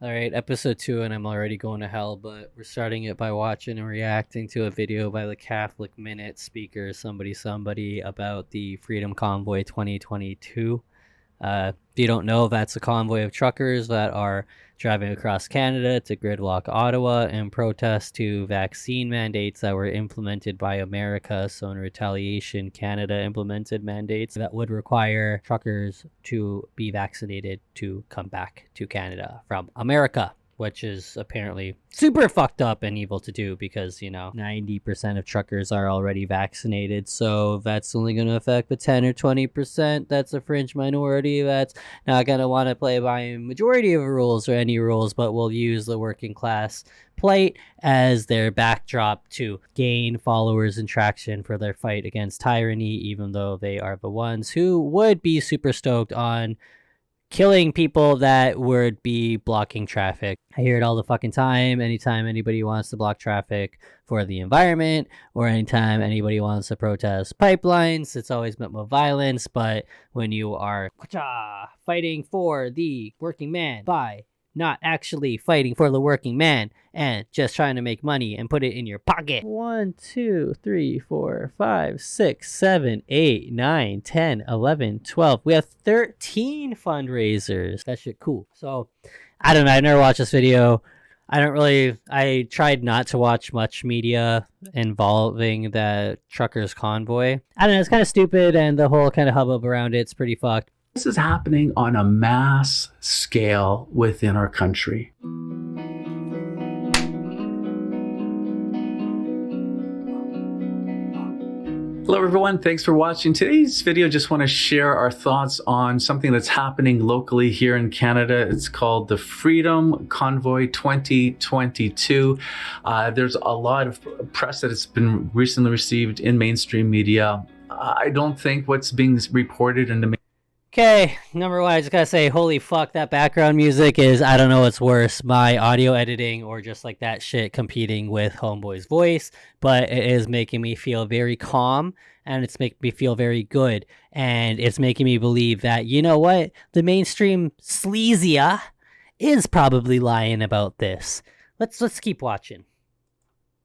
All right, episode 2, and I'm already going to hell, but we're starting it by watching and reacting to a video by the Catholic Minute speaker, somebody, about the Freedom Convoy 2022. If you don't know, that's a convoy of truckers that are driving across Canada to gridlock Ottawa in protest to vaccine mandates that were implemented by America. So, in retaliation, Canada implemented mandates that would require truckers to be vaccinated to come back to Canada from America, which is apparently super fucked up and evil to do because, 90% of truckers are already vaccinated. So that's only going to affect the 10 or 20%. That's a fringe minority that's not going to want to play by a majority of rules or any rules, but will use the working class plight as their backdrop to gain followers and traction for their fight against tyranny, even though they are the ones who would be super stoked on killing people that would be blocking traffic. I hear it all the fucking time. Anytime anybody wants to block traffic for the environment, or anytime anybody wants to protest pipelines, it's always met with violence. But when you are fighting for the working man by not actually fighting for the working man and just trying to make money and put it in your pocket. 1, 2, 3, 4, 5, 6, 7, 8, 9, 10, 11, 12. We have 13 fundraisers. That shit cool. So I don't know. I never watched this video. I tried not to watch much media involving the truckers convoy. I don't know. It's kind of stupid, and the whole kind of hubbub around it's pretty fucked. This is happening on a mass scale within our country. Hello everyone, thanks for watching today's video. Just want to share our thoughts on something that's happening locally here in Canada. It's called the Freedom Convoy 2022. There's a lot of press that has been recently received in mainstream media. I don't think what's being reported in the Okay, number one, I just gotta say, holy fuck, that background music is, I don't know what's worse, my audio editing or just like that shit competing with Homeboy's voice, but it is making me feel very calm, and it's making me feel very good, and it's making me believe that, you know what, the mainstream sleazia is probably lying about this. Let's keep watching.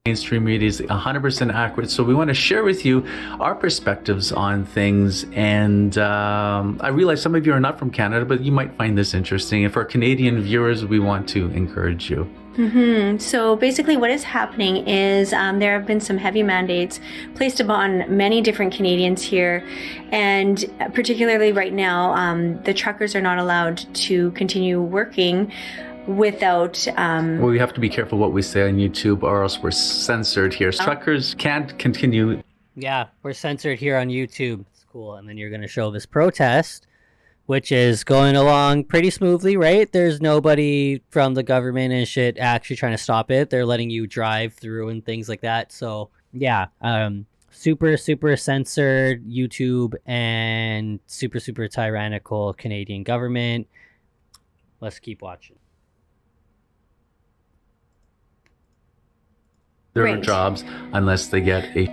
Mainstream media is 100% accurate, so we want to share with you our perspectives on things. And I realize some of you are not from Canada, but you might find this interesting. And for Canadian viewers, we want to encourage you. So basically what is happening is there have been some heavy mandates placed upon many different Canadians here, and particularly right now the truckers are not allowed to continue working without well, we have to be careful what we say on YouTube, or else we're censored here. Truckers can't continue. Yeah, we're censored here on YouTube. It's cool. And then you're going to show this protest, which is going along pretty smoothly, right? There's nobody from the government and shit actually trying to stop it. They're letting you drive through and things like that. So yeah, super censored YouTube and super tyrannical Canadian government. Let's keep watching. Their jobs unless they get a...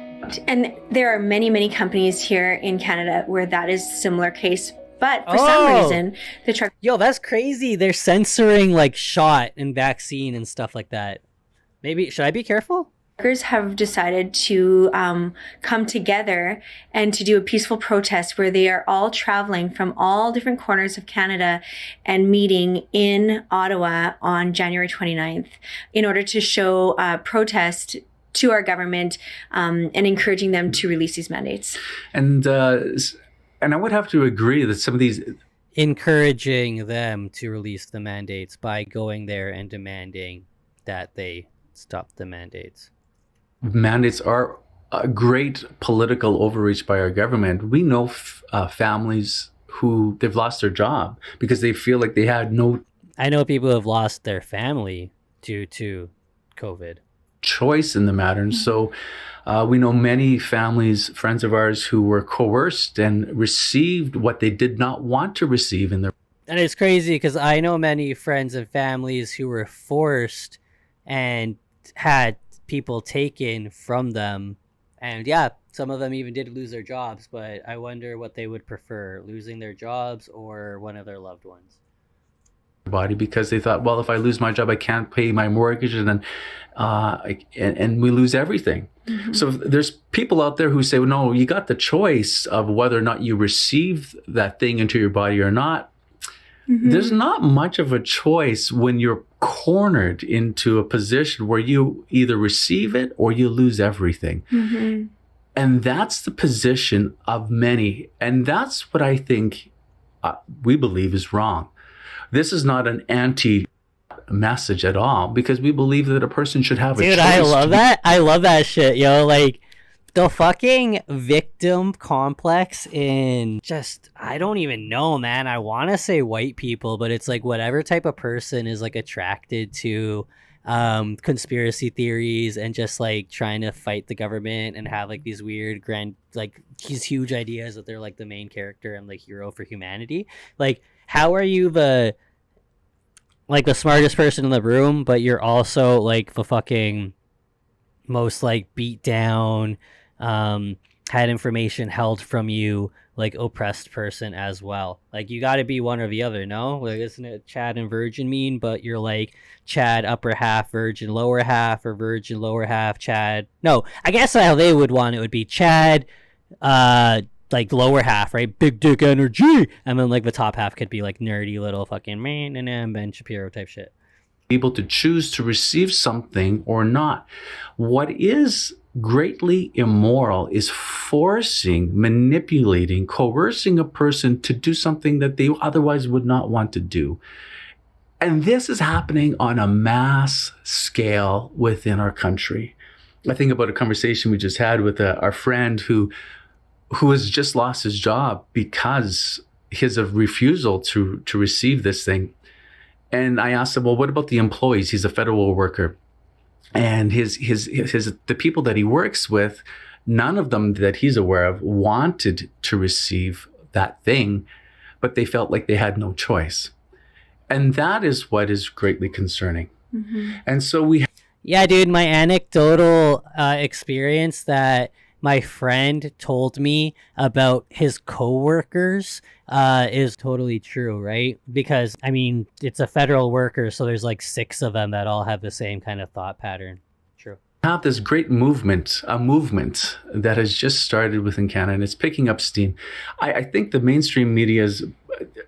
And there are many companies here in Canada where that is a similar case, but for some reason the truck... Yo, that's crazy. They're censoring like shot and vaccine and stuff like that. Maybe should I be careful? Truckers have decided to come together and to do a peaceful protest where they are all traveling from all different corners of Canada and meeting in Ottawa on January 29th in order to show protest to our government and encouraging them to release these mandates. And I would have to agree that some of these... Encouraging them to release the mandates by going there and demanding that they stop the mandates. Mandates are a great political overreach by our government. We know families who they've lost their job because they feel like they had no... I know people who have lost their family due to COVID. Choice in the matter. And so we know many families, friends of ours, who were coerced and received what they did not want to receive in their... And it's crazy because I know many friends and families who were forced and had people taken from them, and yeah, some of them even did lose their jobs, but I wonder what they would prefer, losing their jobs or one of their loved ones. body because they thought, well, if I lose my job, I can't pay my mortgage, and then and we lose everything. So there's people out there who say, well, no, you got the choice of whether or not you receive that thing into your body or not. There's not much of a choice when you're cornered into a position where you either receive it or you lose everything. And that's the position of many. And that's what I think we believe is wrong. This is not an anti-message at all, because we believe that a person should have a choice. Dude, I love that. I love that shit, yo. Like, the fucking victim complex in just, I don't even know, man. I want to say white people, but it's like whatever type of person is like attracted to conspiracy theories and just like trying to fight the government and have like these weird grand, like these huge ideas that they're like the main character and like hero for humanity. Like, how are you the smartest person in the room, but you're also like the fucking most like beat down, had information held from you, like oppressed person as well? Like, you got to be one or the other, no? Like, isn't it Chad and Virgin mean, but you're like Chad upper half, Virgin lower half, or Virgin lower half, Chad? No, I guess how they would want it would be Chad, like lower half, right? Big dick energy, and then like the top half could be like nerdy little fucking man and Ben Shapiro type shit. Able to choose to receive something or not. What is greatly immoral is forcing, manipulating, coercing a person to do something that they otherwise would not want to do. And this is happening on a mass scale within our country. I think about a conversation we just had with our friend who has just lost his job because his refusal to receive this thing. And I asked him, well, what about the employees? He's a federal worker. And the people that he works with, none of them that he's aware of wanted to receive that thing, but they felt like they had no choice. And that is what is greatly concerning. And so yeah, dude, my anecdotal experience that my friend told me about his coworkers is totally true, right? Because, I mean, it's a federal worker, so there's like 6 of them that all have the same kind of thought pattern. True. Have this great movement, a movement that has just started within Canada, and it's picking up steam. I think the mainstream media is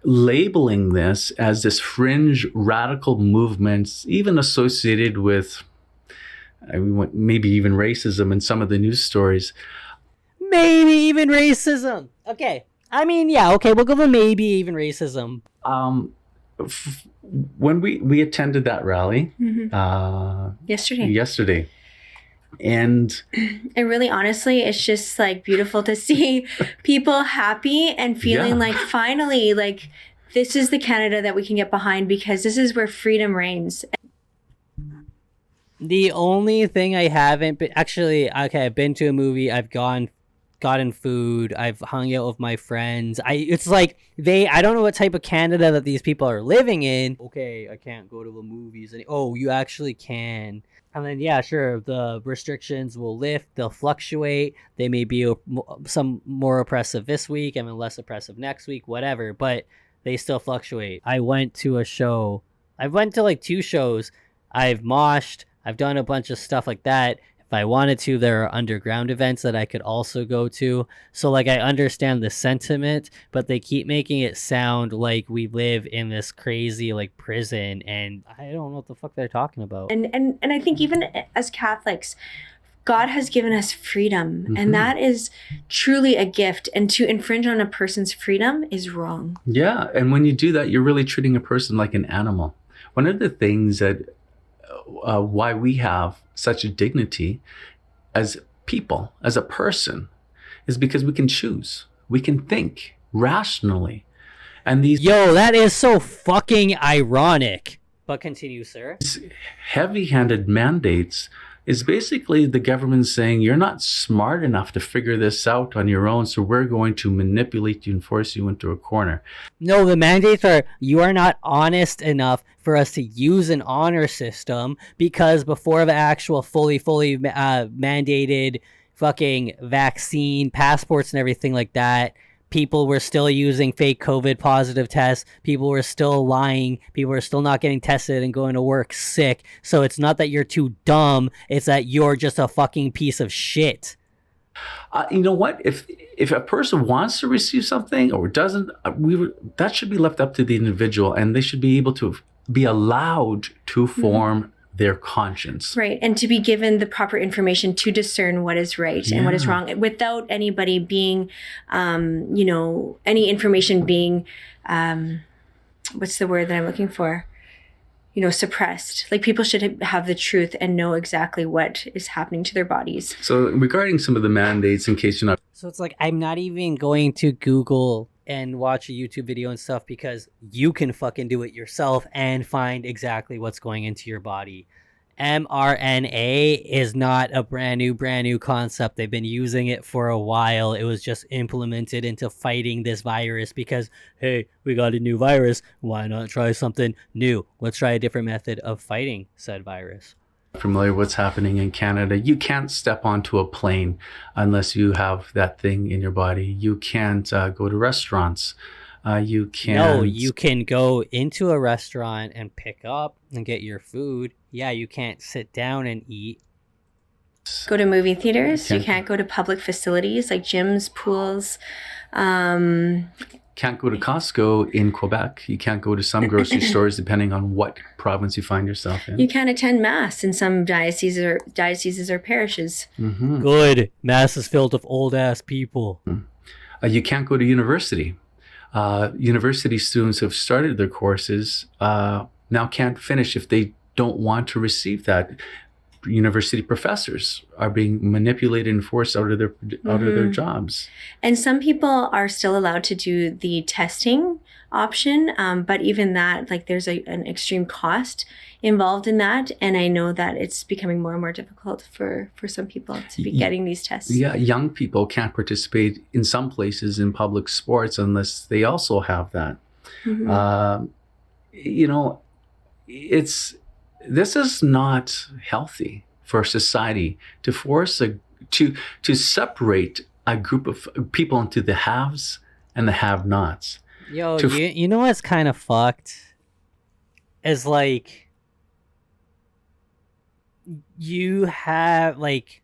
labeling this as this fringe radical movement, even associated with maybe even racism in some of the news stories. Maybe even racism. Okay. I mean, yeah, okay, we'll go with maybe even racism. When we attended that rally yesterday, and really, honestly, it's just like beautiful to see people happy and feeling like finally, like, this is the Canada that we can get behind, because this is where freedom reigns. The only thing I haven't been, actually, okay, I've been to a movie, I've gotten food, I've hung out with my friends. It's like I don't know what type of Canada that these people are living in. Okay, I can't go to the movies. Oh, you actually can. And then, yeah, sure, the restrictions will lift, they'll fluctuate. They may be some more oppressive this week and then less oppressive next week, whatever, but they still fluctuate. I went to a show. I went to like 2 shows. I've moshed. I've done a bunch of stuff like that. If I wanted to, there are underground events that I could also go to. So like, I understand the sentiment, but they keep making it sound like we live in this crazy like prison, and I don't know what the fuck they're talking about. And I think even as Catholics, God has given us freedom, and that is truly a gift. And to infringe on a person's freedom is wrong. Yeah, and when you do that, you're really treating a person like an animal. One of the things that why we have such a dignity as people, as a person, is because we can choose. We can think rationally. And these that is so fucking ironic. But continue, sir. Heavy-handed mandates is basically the government saying, you're not smart enough to figure this out on your own, so we're going to manipulate you and force you into a corner. No, the mandates are, you are not honest enough for us to use an honor system, because before the actual fully mandated fucking vaccine, passports and everything like that, people were still using fake COVID positive tests. People were still lying. People were still not getting tested and going to work sick. So it's not that you're too dumb. It's that you're just a fucking piece of shit. You know what? If a person wants to receive something or doesn't, that should be left up to the individual, and they should be able to be allowed to form their conscience. Right. And to be given the proper information to discern what is right and what is wrong without anybody being, any information being, what's the word that I'm looking for? Suppressed. Like, people should have the truth and know exactly what is happening to their bodies. So regarding some of the mandates, in case you're not... So it's like, I'm not even going to Google and watch a YouTube video and stuff, because you can fucking do it yourself and find exactly what's going into your body. mRNA is not a brand new concept. They've been using it for a while. It was just implemented into fighting this virus because, hey, we got a new virus. Why not try something new? Let's try a different method of fighting said virus. Familiar with what's happening in Canada, you can't step onto a plane unless you have that thing in your body. You can't go to restaurants. You can't... No, you can go into a restaurant and pick up and get your food. Yeah, you can't sit down and eat. Go to movie theaters. You can't go to public facilities like gyms, pools. Can't go to Costco in Quebec. You can't go to some grocery stores, depending on what province you find yourself in. You can't attend mass in some dioceses or parishes. Mm-hmm. Good. Mass is filled with old ass people. You can't go to university. University students have started their courses now can't finish if they don't want to receive that. University professors are being manipulated and forced out of their jobs. And some people are still allowed to do the testing option, but even that, like, there's an extreme cost involved in that, and I know that it's becoming more and more difficult for some people to be getting these tests. Yeah, young people can't participate in some places in public sports unless they also have that. This is not healthy for society to force to separate a group of people into the haves and the have-nots. Yo, you know what's kind of fucked? Is like, you have, like,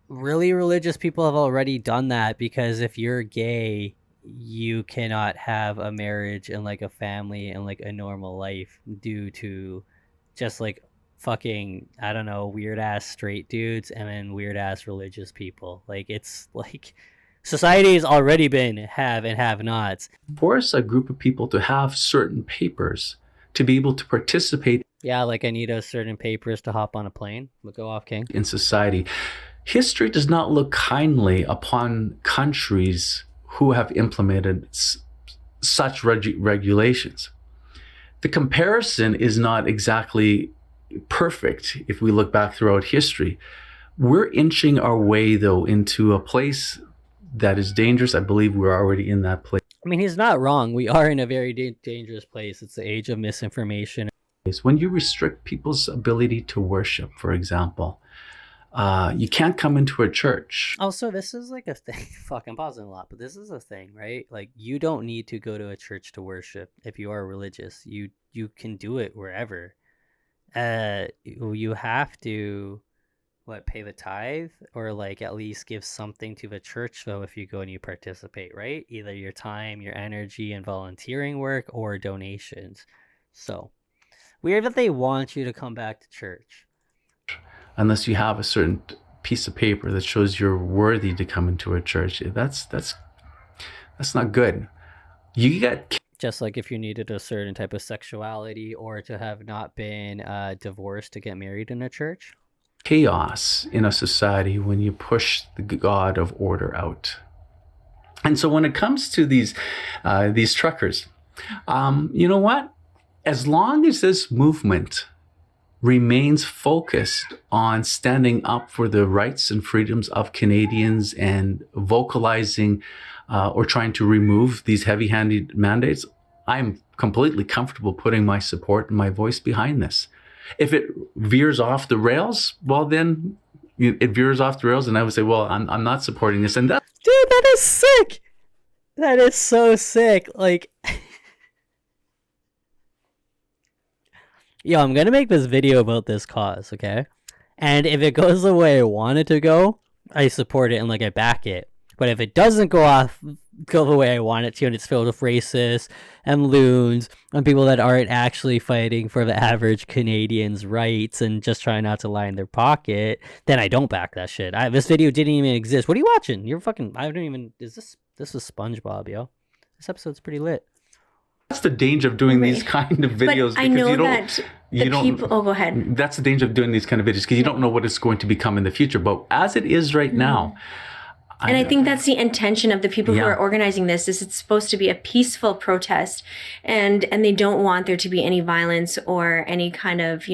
really religious people have already done that, because if you're gay, you cannot have a marriage and like a family and like a normal life due to just like fucking, I don't know, weird ass straight dudes and then weird ass religious people. Like, it's like society has already been have and have nots. Force a group of people to have certain papers to be able to participate. Yeah, like I need a certain papers to hop on a plane. We'll go off, King. In society. History does not look kindly upon countries who have implemented such regulations. The comparison is not exactly perfect if we look back throughout history. We're inching our way, though, into a place that is dangerous. I believe we're already in that place. I mean, he's not wrong. We are in a very dangerous place. It's the age of misinformation. When you restrict people's ability to worship, for example, you can't come into a church. Also, this is like a thing. Fuck, I'm pausing a lot, but this is a thing, right? Like, you don't need to go to a church to worship if you are religious. You can do it wherever. You have to, pay the tithe, or like at least give something to the church, though, if you go and you participate, right? Either your time, your energy, and volunteering work, or donations. So, weird that they want you to come back to church. Unless you have a certain piece of paper that shows you're worthy to come into a church. That's not good. You get... Just like if you needed a certain type of sexuality or to have not been divorced to get married in a church. Chaos in a society when you push the God of order out. And so when it comes to these truckers, you know what? As long as this movement remains focused on standing up for the rights and freedoms of Canadians and vocalizing or trying to remove these heavy-handed mandates, I'm completely comfortable putting my support and my voice behind this. If it veers off the rails, well, then it veers off the rails, and I would say, well, I'm not supporting this. And that, dude, that is sick. That is so sick. Like, yo, I'm gonna make this video about this cause, okay? And if it goes the way I want it to go, I support it and like I back it. But if it doesn't go the way I want it to, and it's filled with racists and loons and people that aren't actually fighting for the average Canadian's rights and just trying not to line their pocket, then I don't back that shit. This video didn't even exist. What are you watching? You're fucking. I don't even. This is SpongeBob, yo. This episode's pretty lit. That's the danger of doing these kind of videos. But I know that you don't. people. Oh, go ahead. That's the danger of doing these kind of videos because you don't know what it's going to become in the future. But as it is right now. And I think that's the intention of the people who Yeah. are organizing this, is it's supposed to be a peaceful protest, and they don't want there to be any violence or any kind of,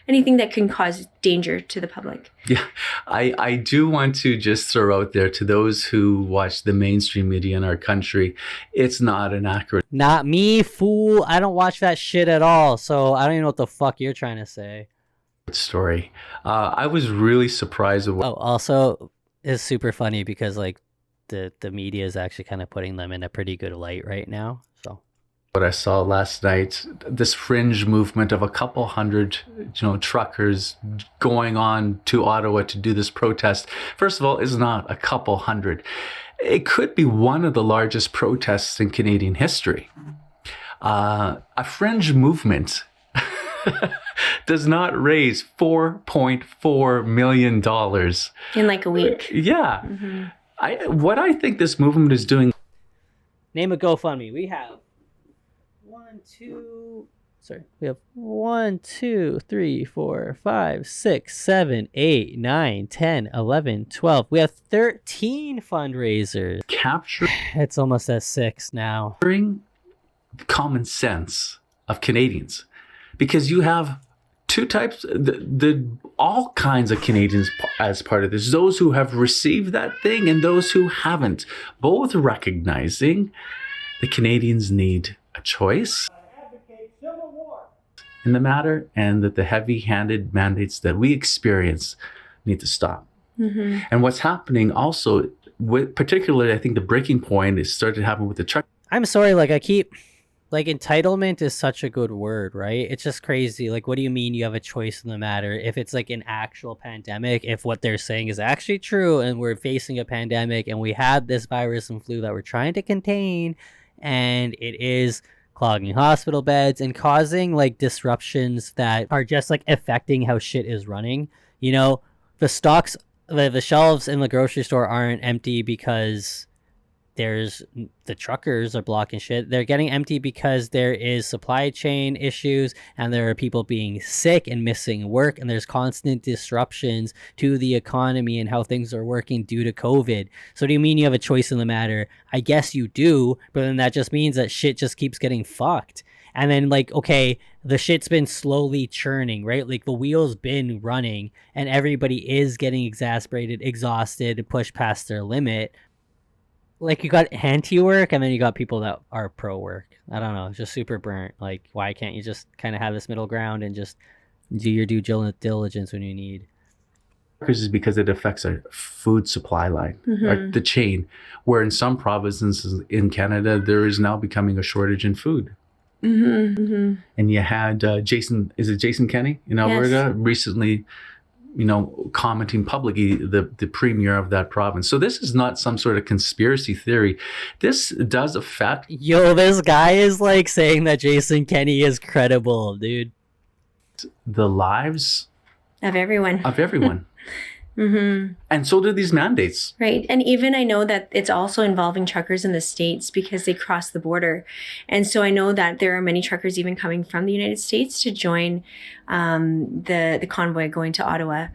anything that can cause danger to the public. Yeah, I do want to just throw out there to those who watch the mainstream media in our country, it's not an accurate Not me, fool. I don't watch that shit at all, so I don't even know what the fuck you're trying to say. story. I was really surprised at what Oh, also, it's super funny because like the media is actually kind of putting them in a pretty good light right now. So I saw last night. This fringe movement of a couple hundred, truckers going on to Ottawa to do this protest. First of all, it's not a couple hundred. It could be one of the largest protests in Canadian history. A fringe movement does not raise $4.4 million. In like a week. Yeah. Mm-hmm. What I think this movement is doing. name a GoFundMe. We have 1, 2, 3, 4, 5, 6, 7, 8, 9, 10, 11, 12. We have 13 fundraisers. Capturing It's almost at 6 now. the common sense of Canadians, because you have two types, all kinds of Canadians as part of this. Those who have received that thing and those who haven't, both recognizing the Canadians need a choice in the matter, and that the heavy-handed mandates that we experience need to stop. Mm-hmm. And what's happening also, particularly, I think the breaking point is started to happen with the truck. I'm sorry, entitlement is such a good word, right? It's just crazy. Like, what do you mean you have a choice in the matter? If it's like an actual pandemic, if what they're saying is actually true and we're facing a pandemic and we had this virus and flu that we're trying to contain, and it is clogging hospital beds and causing like disruptions that are just like affecting how shit is running. The stocks, the shelves in the grocery store aren't empty because the truckers are blocking shit. They're getting empty because there is supply chain issues and there are people being sick and missing work, and there's constant disruptions to the economy and how things are working due to COVID. So do you mean you have a choice in the matter? I guess you do, but then that just means that shit just keeps getting fucked. And then okay, the shit's been slowly churning, right? Like the wheel's been running and everybody is getting exasperated, exhausted, pushed past their limit. Like you got anti-work and then you got people that are pro-work. I don't know, just super burnt. Like, why can't you just kind of have this middle ground and just do your due diligence when you need? Is because it affects our food supply line, the chain, where in some provinces in Canada, there is now becoming a shortage in food. Mm-hmm. Mm-hmm. And you had Jason Kenney in Alberta recently, commenting publicly, the premier of that province. So this is not some sort of conspiracy theory. This does affect. Yo, this guy is like saying that Jason Kenney is credible, dude. The lives Of everyone. Mm-hmm. And so do these mandates. Right. And even I know that it's also involving truckers in the States because they cross the border. And so I know that there are many truckers even coming from the United States to join the convoy going to Ottawa.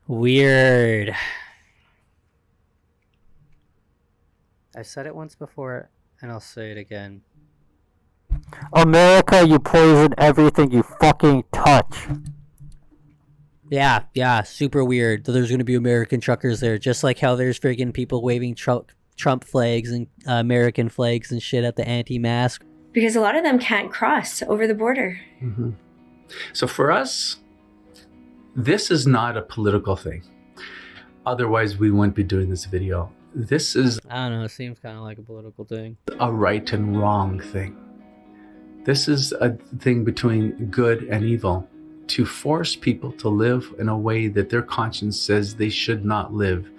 Weird. I've said it once before and I'll say it again. America, you poison everything you fucking touch. Yeah, super weird. There's going to be American truckers there, just like how there's friggin' people waving Trump flags and American flags and shit at the anti-mask. Because a lot of them can't cross over the border. Mm-hmm. So for us, this is not a political thing. Otherwise, we wouldn't be doing this video. this is I don't know. It seems kind of like a political thing. a right and wrong thing. This is a thing between good and evil. To force people to live in a way that their conscience says they should not live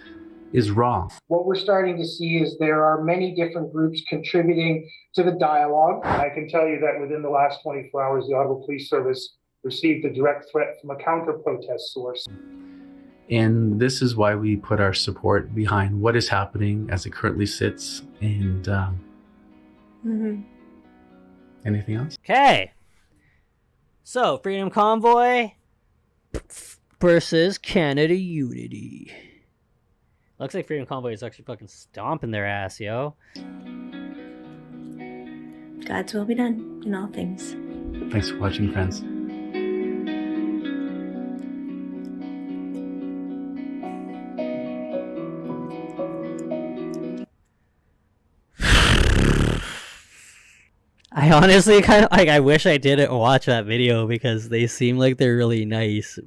is wrong. What we're starting to see is there are many different groups contributing to the dialogue. I can tell you that within the last 24 hours, the Ottawa Police Service received a direct threat from a counter-protest source. And this is why we put our support behind what is happening as it currently sits. And anything else? Okay. So, Freedom Convoy versus Canada Unity. Looks like Freedom Convoy is actually fucking stomping their ass, yo. God's will be done in all things. Thanks for watching, friends. I honestly kind of like, I wish I didn't watch that video because they seem like they're really nice,